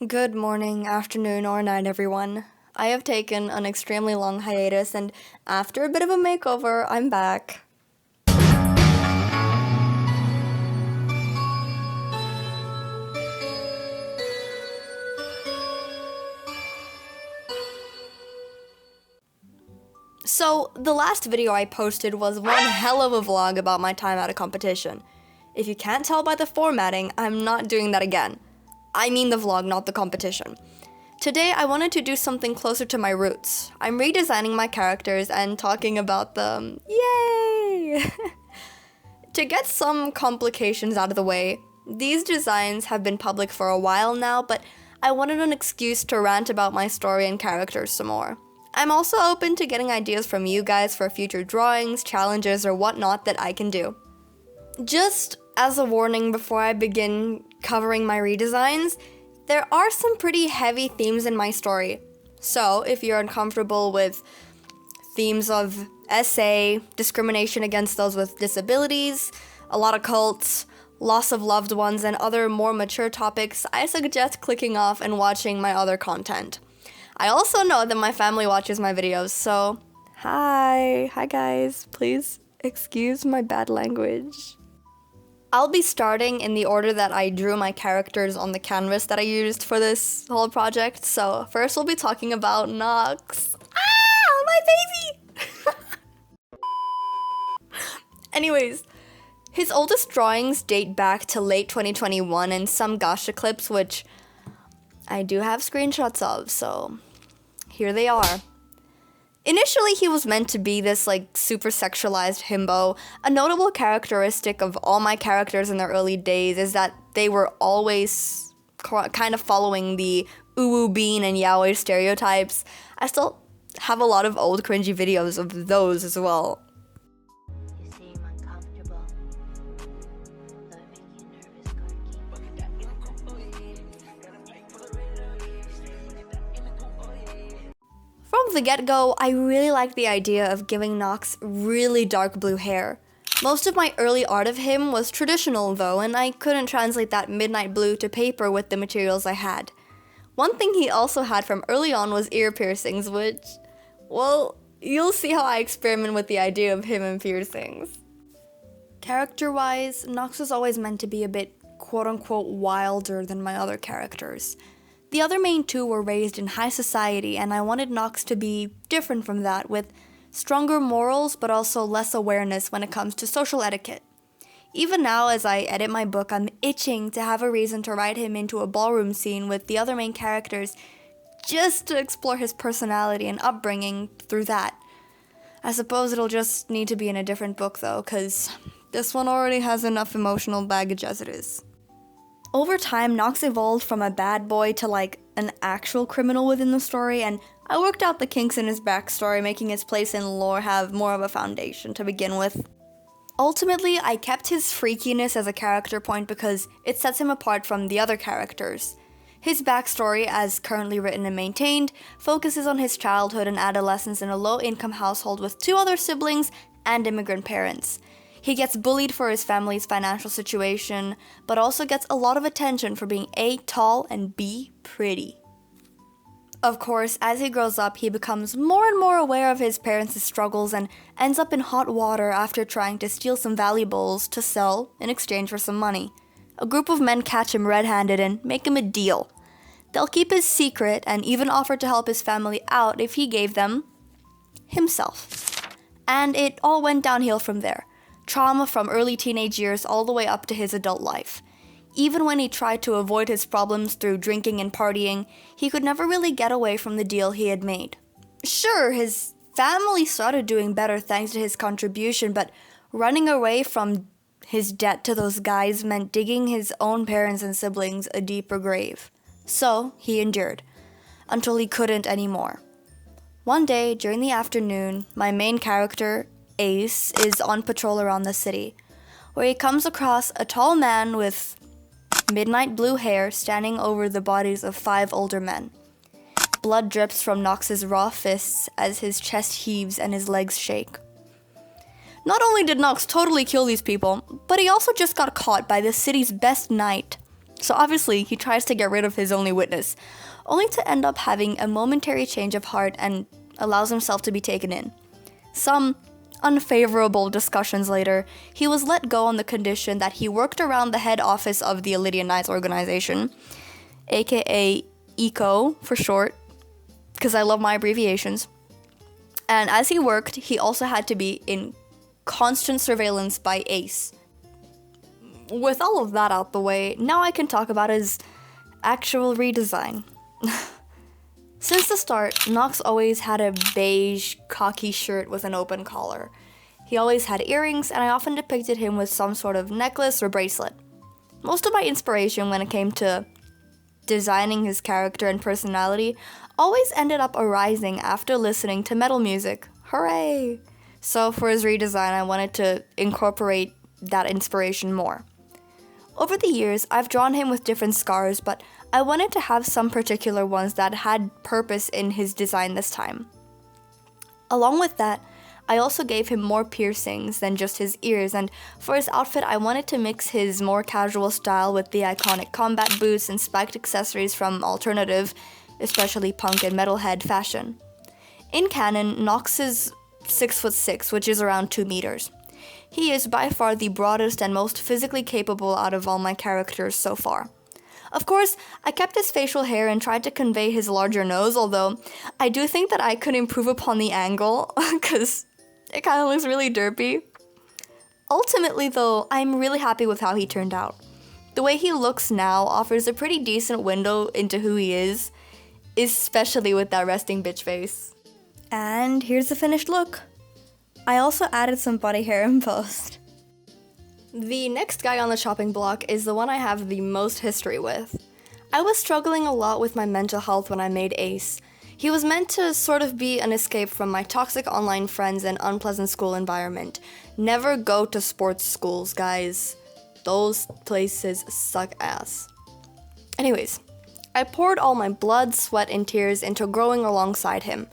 Good morning, afternoon, or night, everyone. I have taken an extremely long hiatus, and after a bit of a makeover, I'm back. So, the last video I posted was one hell of a vlog about my time at a competition. If you can't tell by the formatting, I'm not doing that again. I mean the vlog, not the competition. Today, I wanted to do something closer to my roots. I'm redesigning my characters and talking about them. Yay! To get some complications out of the way, these designs have been public for a while now, but I wanted an excuse to rant about my story and characters some more. I'm also open to getting ideas from you guys for future drawings, challenges, or whatnot that I can do. Just as a warning before I begin covering my redesigns, there are some pretty heavy themes in my story. So, if you're uncomfortable with themes of SA, discrimination against those with disabilities, a lot of cults, loss of loved ones, and other more mature topics, I suggest clicking off and watching my other content. I also know that my family watches my videos, so hi guys, please excuse my bad language. I'll be starting in the order that I drew my characters on the canvas that I used for this whole project. So first we'll be talking about Nox. My baby! Anyways, his oldest drawings date back to late 2021 and some Gasha clips, which I do have screenshots of, so here they are. Initially, he was meant to be this, super sexualized himbo. A notable characteristic of all my characters in their early days is that they were always kind of following the uwu bean and yaoi stereotypes. I still have a lot of old cringy videos of those as well. You seem uncomfortable. Though I make you nervous, From the get-go, I really liked the idea of giving Nox really dark blue hair. Most of my early art of him was traditional though, and I couldn't translate that midnight blue to paper with the materials I had. One thing he also had from early on was ear piercings, which, well, you'll see how I experiment with the idea of him and piercings. Character-wise, Nox was always meant to be a bit quote-unquote wilder than my other characters. The other main two were raised in high society, and I wanted Nox to be different from that, with stronger morals but also less awareness when it comes to social etiquette. Even now, as I edit my book, I'm itching to have a reason to write him into a ballroom scene with the other main characters, just to explore his personality and upbringing through that. I suppose it'll just need to be in a different book though, cause this one already has enough emotional baggage as it is. Over time, Nox evolved from a bad boy to an actual criminal within the story, and I worked out the kinks in his backstory, making his place in lore have more of a foundation to begin with. Ultimately, I kept his freakiness as a character point because it sets him apart from the other characters. His backstory, as currently written and maintained, focuses on his childhood and adolescence in a low-income household with two other siblings and immigrant parents. He gets bullied for his family's financial situation, but also gets a lot of attention for being A, tall, and B, pretty. Of course, as he grows up, he becomes more and more aware of his parents' struggles and ends up in hot water after trying to steal some valuables to sell in exchange for some money. A group of men catch him red-handed and make him a deal. They'll keep his secret and even offer to help his family out if he gave them himself. And it all went downhill from there. Trauma from early teenage years all the way up to his adult life. Even when he tried to avoid his problems through drinking and partying, he could never really get away from the deal he had made. Sure, his family started doing better thanks to his contribution, but running away from his debt to those guys meant digging his own parents and siblings a deeper grave. So, he endured, until he couldn't anymore. One day, during the afternoon, my main character, Ace, is on patrol around the city, where he comes across a tall man with midnight blue hair standing over the bodies of 5 older men. Blood drips from Nox's raw fists as his chest heaves and his legs shake. Not only did Nox totally kill these people, but he also just got caught by the city's best knight, So obviously, he tries to get rid of his only witness, only to end up having a momentary change of heart and allows himself to be taken in. Some unfavorable discussions later, he was let go on the condition that he worked around the head office of the Elydian Knights organization, aka ECO for short, because I love my abbreviations. And as he worked, he also had to be in constant surveillance by Ace. With all of that out the way, now I can talk about his actual redesign. Since the start, Nox always had a beige, khaki shirt with an open collar. He always had earrings, and I often depicted him with some sort of necklace or bracelet. Most of my inspiration when it came to designing his character and personality always ended up arising after listening to metal music. Hooray! So for his redesign, I wanted to incorporate that inspiration more. Over the years, I've drawn him with different scars, but I wanted to have some particular ones that had purpose in his design this time. Along with that, I also gave him more piercings than just his ears, and for his outfit, I wanted to mix his more casual style with the iconic combat boots and spiked accessories from alternative, especially punk and metalhead fashion. In canon, Nox is 6'6", which is around 2 meters. He is by far the broadest and most physically capable out of all my characters so far. Of course, I kept his facial hair and tried to convey his larger nose, although I do think that I could improve upon the angle, because it kind of looks really derpy. Ultimately though, I'm really happy with how he turned out. The way he looks now offers a pretty decent window into who he is, especially with that resting bitch face. And here's the finished look. I also added some body hair in post. The next guy on the chopping block is the one I have the most history with. I was struggling a lot with my mental health when I made Ace. He was meant to sort of be an escape from my toxic online friends and unpleasant school environment. Never go to sports schools, guys. Those places suck ass. Anyways, I poured all my blood, sweat, and tears into growing alongside him.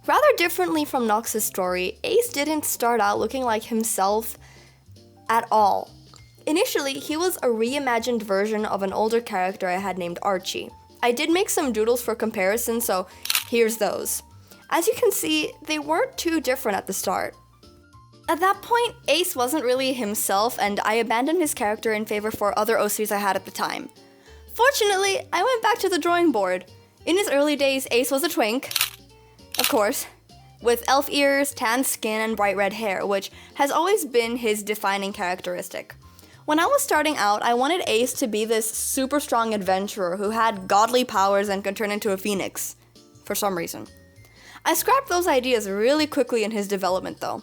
Rather differently from Nox's story, Ace didn't start out looking like himself at all. Initially, he was a reimagined version of an older character I had named Archie. I did make some doodles for comparison, so here's those. As you can see, they weren't too different at the start. At that point, Ace wasn't really himself, and I abandoned his character in favor for other OCs I had at the time. Fortunately, I went back to the drawing board. In his early days, Ace was a twink, of course, with elf ears, tan skin, and bright red hair, which has always been his defining characteristic. When I was starting out, I wanted Ace to be this super strong adventurer who had godly powers and could turn into a phoenix, for some reason. I scrapped those ideas really quickly in his development though.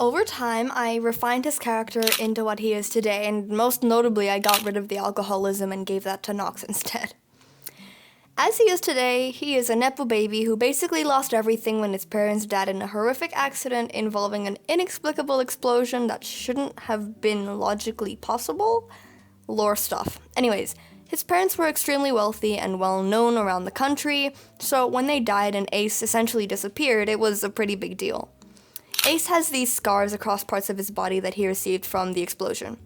Over time, I refined his character into what he is today, and most notably, I got rid of the alcoholism and gave that to Nox instead. As he is today, he is a Nepo baby who basically lost everything when his parents died in a horrific accident involving an inexplicable explosion that shouldn't have been logically possible. Lore stuff. Anyways, his parents were extremely wealthy and well known around the country, so when they died and Ace essentially disappeared, it was a pretty big deal. Ace has these scars across parts of his body that he received from the explosion.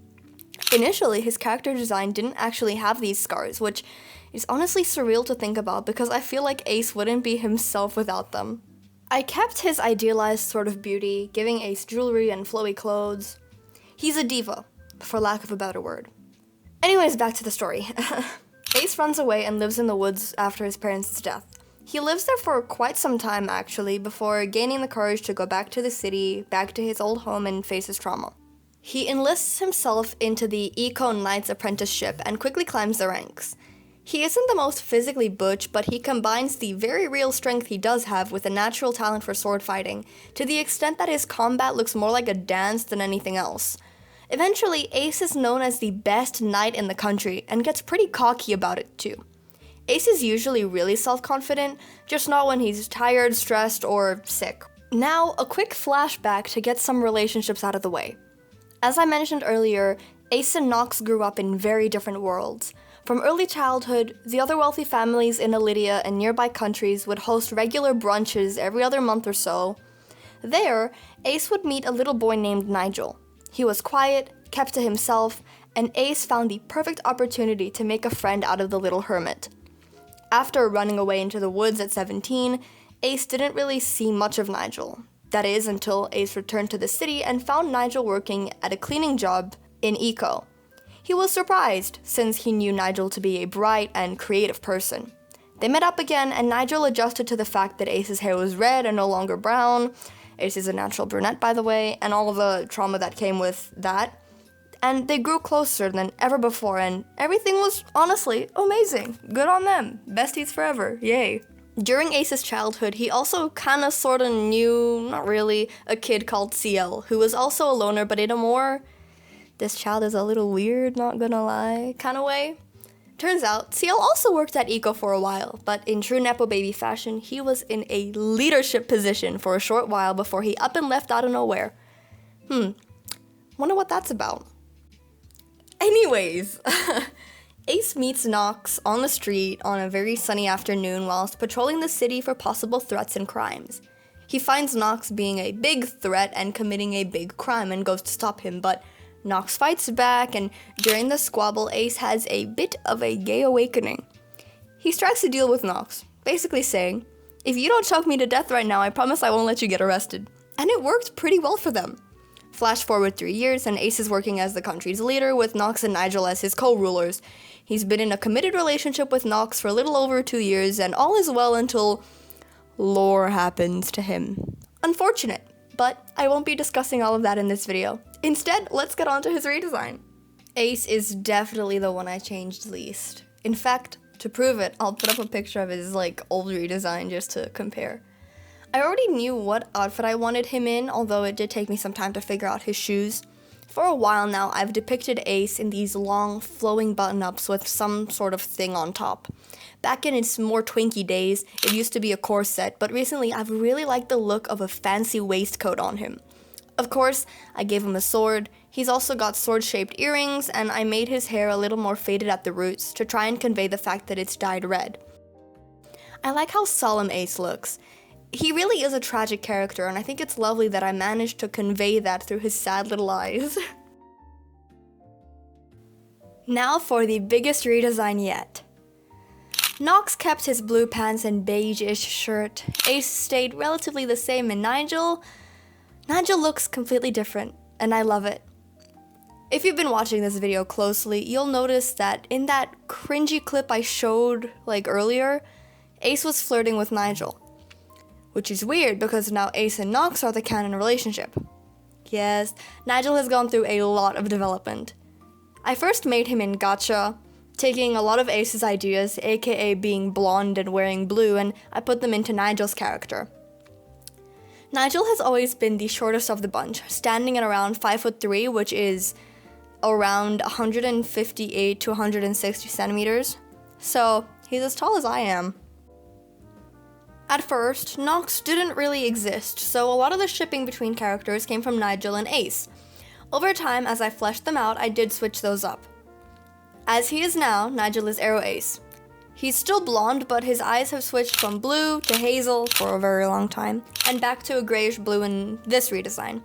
Initially, his character design didn't actually have these scars, which is honestly surreal to think about because I feel like Ace wouldn't be himself without them. I kept his idealized sort of beauty, giving Ace jewelry and flowy clothes. He's a diva, for lack of a better word. Anyways, back to the story. Ace runs away and lives in the woods after his parents' death. He lives there for quite some time actually, before gaining the courage to go back to the city, back to his old home and face his trauma. He enlists himself into the Eco Knight's apprenticeship and quickly climbs the ranks. He isn't the most physically butch, but he combines the very real strength he does have with a natural talent for sword fighting, to the extent that his combat looks more like a dance than anything else. Eventually, Ace is known as the best knight in the country, and gets pretty cocky about it too. Ace is usually really self-confident, just not when he's tired, stressed, or sick. Now, a quick flashback to get some relationships out of the way. As I mentioned earlier, Ace and Nox grew up in very different worlds. From early childhood, the other wealthy families in Elydia and nearby countries would host regular brunches every other month or so. There, Ace would meet a little boy named Nigel. He was quiet, kept to himself, and Ace found the perfect opportunity to make a friend out of the little hermit. After running away into the woods at 17, Ace didn't really see much of Nigel. That is, until Ace returned to the city and found Nigel working at a cleaning job in Eco. He was surprised, since he knew Nigel to be a bright and creative person. They met up again, and Nigel adjusted to the fact that Ace's hair was red and no longer brown. Ace is a natural brunette, by the way, and all of the trauma that came with that. And they grew closer than ever before, and everything was honestly amazing. Good on them. Besties forever. Yay. During Ace's childhood, he also kinda sorta knew, not really, a kid called CL, who was also a loner, but in a more, this child is a little weird, not gonna lie, kinda way. Turns out, CL also worked at Eco for a while, but in true Nepo baby fashion, he was in a leadership position for a short while before he up and left out of nowhere. Wonder what that's about. Anyways, Ace meets Knox on the street on a very sunny afternoon whilst patrolling the city for possible threats and crimes. He finds Knox being a big threat and committing a big crime and goes to stop him, but Knox fights back, and during the squabble, Ace has a bit of a gay awakening. He strikes a deal with Knox, basically saying, "If you don't choke me to death right now, I promise I won't let you get arrested." And it worked pretty well for them. Flash forward 3 years, and Ace is working as the country's leader with Knox and Nigel as his co-rulers. He's been in a committed relationship with Knox for a little over 2 years, and all is well until lore happens to him. Unfortunate, but I won't be discussing all of that in this video. Instead, let's get on to his redesign. Ace is definitely the one I changed least. In fact, to prove it, I'll put up a picture of his old redesign just to compare. I already knew what outfit I wanted him in, although it did take me some time to figure out his shoes. For a while now, I've depicted Ace in these long, flowing button-ups with some sort of thing on top. Back in its more twinky days, it used to be a corset, but recently I've really liked the look of a fancy waistcoat on him. Of course, I gave him a sword. He's also got sword-shaped earrings, and I made his hair a little more faded at the roots to try and convey the fact that it's dyed red. I like how solemn Ace looks. He really is a tragic character, and I think it's lovely that I managed to convey that through his sad little eyes. Now for the biggest redesign yet. Knox kept his blue pants and beige-ish shirt. Ace stayed relatively the same, and Nigel looks completely different, and I love it. If you've been watching this video closely, you'll notice that in that cringy clip I showed earlier, Ace was flirting with Nigel. Which is weird because now Ace and Knox are the canon relationship. Yes, Nigel has gone through a lot of development. I first made him in Gacha, taking a lot of Ace's ideas, aka being blonde and wearing blue, and I put them into Nigel's character. Nigel has always been the shortest of the bunch, standing at around 5'3", which is around 158 to 160 centimeters. So he's as tall as I am. At first, Knox didn't really exist, so a lot of the shipping between characters came from Nigel and Ace. Over time, as I fleshed them out, I did switch those up. As he is now, Nigel is Arrow Ace. He's still blonde, but his eyes have switched from blue to hazel for a very long time, and back to a grayish blue in this redesign.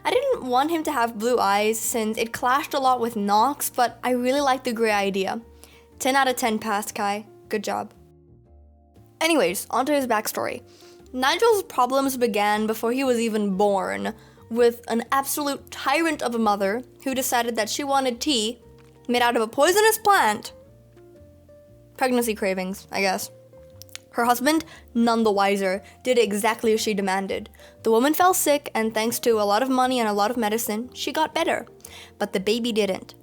I didn't want him to have blue eyes since it clashed a lot with Knox, but I really like the gray idea. 10 out of 10 passed, Kai. Good job. Anyways, onto his backstory. Nigel's problems began before he was even born, with an absolute tyrant of a mother who decided that she wanted tea made out of a poisonous plant. Pregnancy cravings, I guess. Her husband, none the wiser, did exactly as she demanded. The woman fell sick, and thanks to a lot of money and a lot of medicine, she got better. But the baby didn't.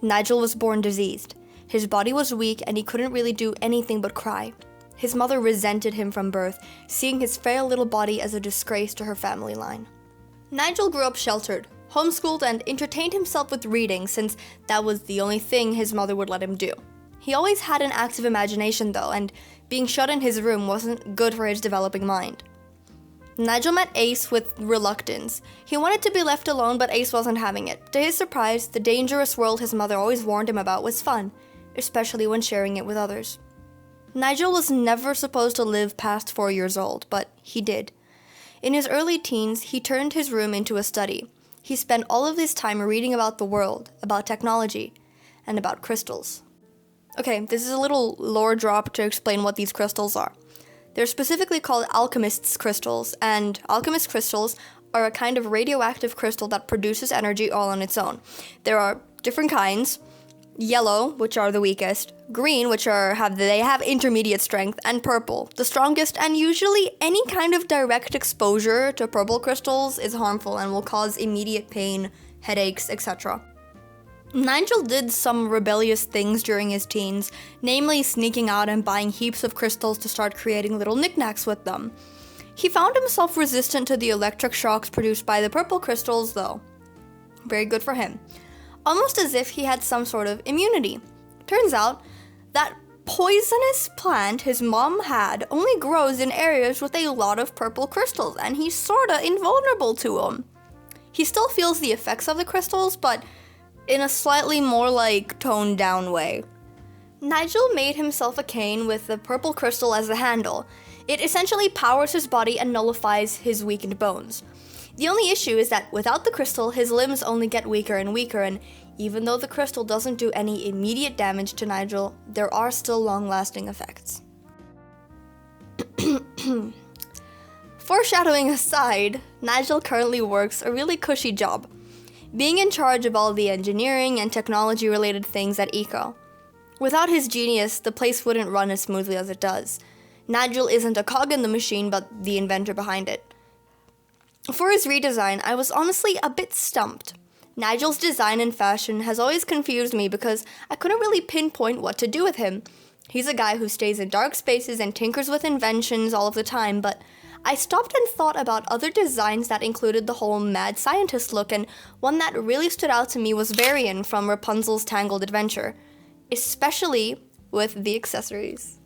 Nigel was born diseased. His body was weak, and he couldn't really do anything but cry. His mother resented him from birth, seeing his frail little body as a disgrace to her family line. Nigel grew up sheltered, homeschooled, and entertained himself with reading since that was the only thing his mother would let him do. He always had an active imagination though, and being shut in his room wasn't good for his developing mind. Nigel met Ace with reluctance. He wanted to be left alone, but Ace wasn't having it. To his surprise, the dangerous world his mother always warned him about was fun, especially when sharing it with others. Nigel was never supposed to live past 4 years old, but he did. In his early teens, he turned his room into a study. He spent all of his time reading about the world, about technology, and about crystals. Okay, this is a little lore drop to explain what these crystals are. They're specifically called alchemist's crystals, and alchemist crystals are a kind of radioactive crystal that produces energy all on its own. There are different kinds: yellow, which are the weakest; green, which have intermediate strength; and purple, the strongest. And usually any kind of direct exposure to purple crystals is harmful and will cause immediate pain, headaches, etc. Nigel did some rebellious things during his teens, namely sneaking out and buying heaps of crystals to start creating little knickknacks with them. He found himself resistant to the electric shocks produced by the purple crystals, though. Very good for him. Almost as if he had some sort of immunity. Turns out, that poisonous plant his mom had only grows in areas with a lot of purple crystals, and he's sorta invulnerable to them. He still feels the effects of the crystals, but in a slightly more toned down way. Nigel made himself a cane with the purple crystal as the handle. It essentially powers his body and nullifies his weakened bones. The only issue is that without the crystal, his limbs only get weaker and weaker, and even though the crystal doesn't do any immediate damage to Nigel, there are still long-lasting effects. Foreshadowing aside, Nigel currently works a really cushy job, being in charge of all the engineering and technology-related things at Eco. Without his genius, the place wouldn't run as smoothly as it does. Nigel isn't a cog in the machine, but the inventor behind it. For his redesign, I was honestly a bit stumped. Nigel's design and fashion has always confused me because I couldn't really pinpoint what to do with him. He's a guy who stays in dark spaces and tinkers with inventions all of the time, but I stopped and thought about other designs that included the whole mad scientist look, and one that really stood out to me was Varian from Rapunzel's Tangled Adventure, especially with the accessories.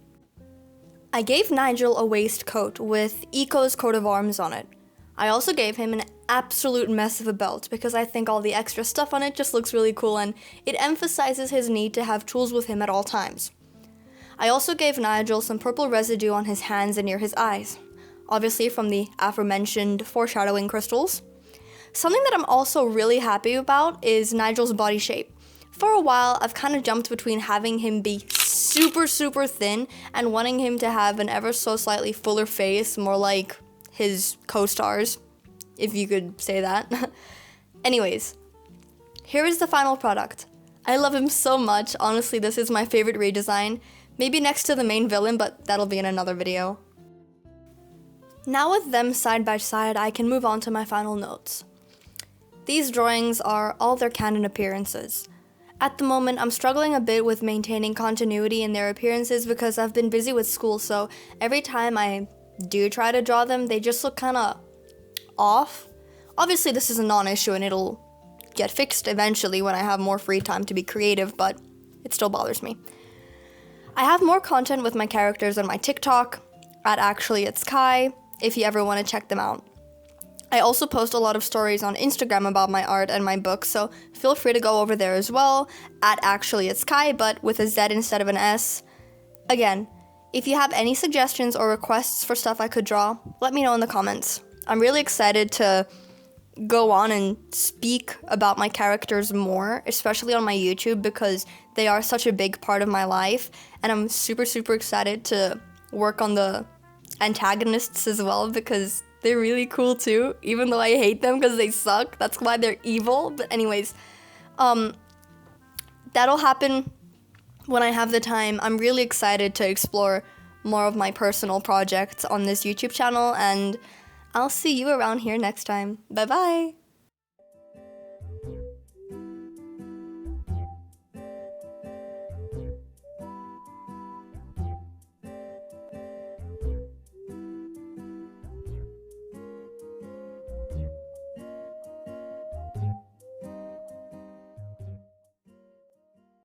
I gave Nigel a waistcoat with Eco's coat of arms on it. I also gave him an absolute mess of a belt because I think all the extra stuff on it just looks really cool and it emphasizes his need to have tools with him at all times. I also gave Nigel some purple residue on his hands and near his eyes, obviously from the aforementioned foreshadowing crystals. Something that I'm also really happy about is Nigel's body shape. For a while, I've kind of jumped between having him be super thin and wanting him to have an ever so slightly fuller face, more like his co-stars, if you could say that. Anyways, here is the final product. I love him so much. Honestly, this is my favorite redesign. Maybe next to the main villain, but that'll be in another video. Now with them side by side, I can move on to my final notes. These drawings are all their canon appearances. At the moment, I'm struggling a bit with maintaining continuity in their appearances because I've been busy with school, so every time I do try to draw them, they just look kinda off. Obviously, this is a non-issue and it'll get fixed eventually when I have more free time to be creative, but it still bothers me. I have more content with my characters on my TikTok, at @actuallyitskai, if you ever want to check them out. I also post a lot of stories on Instagram about my art and my books, so feel free to go over there as well, at @actuallyitskai, but with a Z instead of an S. Again, if you have any suggestions or requests for stuff I could draw, let me know in the comments. I'm really excited to go on and speak about my characters more, especially on my YouTube, because they are such a big part of my life, and I'm super excited to work on the antagonists as well, because they're really cool too, even though I hate them because they suck. That's why they're evil. But anyways, that'll happen when I have the time. I'm really excited to explore more of my personal projects on this YouTube channel, and I'll see you around here next time. Bye bye!